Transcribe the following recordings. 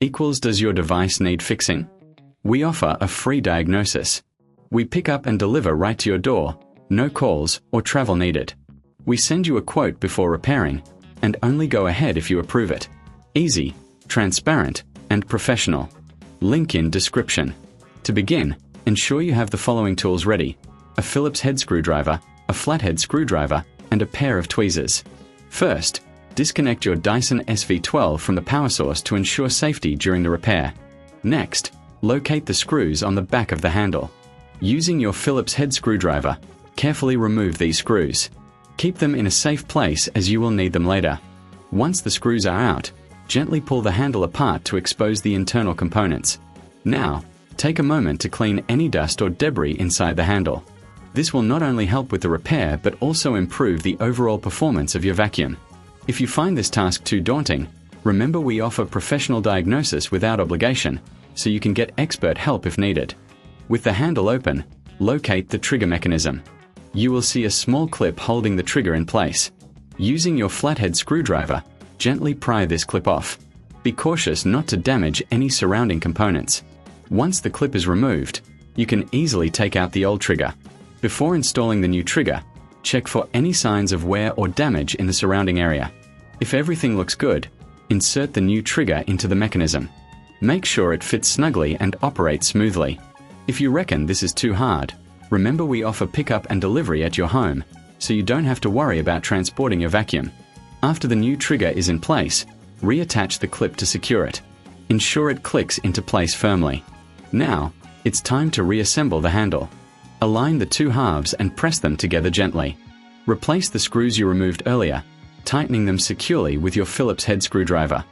equals does your device need fixing? We offer a free diagnosis. We pick up and deliver right to your door, no calls or travel needed. We send you a quote before repairing, and only go ahead if you approve it. Easy, transparent, and professional. Link in description. To begin, ensure you have the following tools ready: a Phillips head screwdriver, a flathead screwdriver, and a pair of tweezers. First, disconnect your Dyson SV12 from the power source to ensure safety during the repair. Next, locate the screws on the back of the handle. Using your Phillips head screwdriver, carefully remove these screws. Keep them in a safe place as you will need them later. Once the screws are out, gently pull the handle apart to expose the internal components. Now, take a moment to clean any dust or debris inside the handle. This will not only help with the repair but also improve the overall performance of your vacuum. If you find this task too daunting, remember we offer professional diagnosis without obligation, so you can get expert help if needed. With the handle open, locate the trigger mechanism. You will see a small clip holding the trigger in place. Using your flathead screwdriver, gently pry this clip off. Be cautious not to damage any surrounding components. Once the clip is removed, you can easily take out the old trigger. Before installing the new trigger, check for any signs of wear or damage in the surrounding area. If everything looks good, insert the new trigger into the mechanism. Make sure it fits snugly and operates smoothly. If you reckon this is too hard, remember we offer pickup and delivery at your home, so you don't have to worry about transporting your vacuum. After the new trigger is in place, reattach the clip to secure it. Ensure it clicks into place firmly. Now, it's time to reassemble the handle. Align the two halves and press them together gently. Replace the screws you removed earlier, tightening them securely with your Phillips head screwdriver.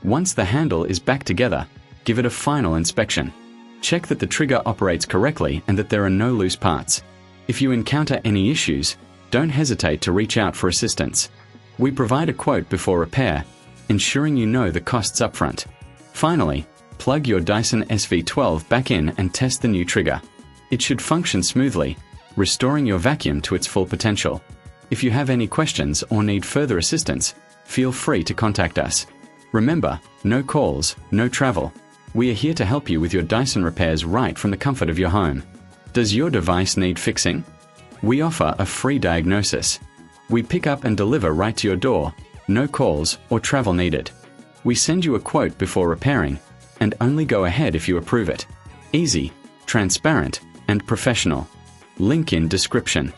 Once the handle is back together, give it a final inspection. Check that the trigger operates correctly and that there are no loose parts. If you encounter any issues, don't hesitate to reach out for assistance. We provide a quote before repair, ensuring you know the costs upfront. Finally, plug your Dyson SV12 back in and test the new trigger. It should function smoothly, restoring your vacuum to its full potential. If you have any questions or need further assistance, feel free to contact us. Remember, no calls, no travel. We are here to help you with your Dyson repairs right from the comfort of your home. Does your device need fixing? We offer a free diagnosis. We pick up and deliver right to your door, no calls or travel needed. We send you a quote before repairing, and only go ahead if you approve it. Easy, transparent, and professional. Link in description.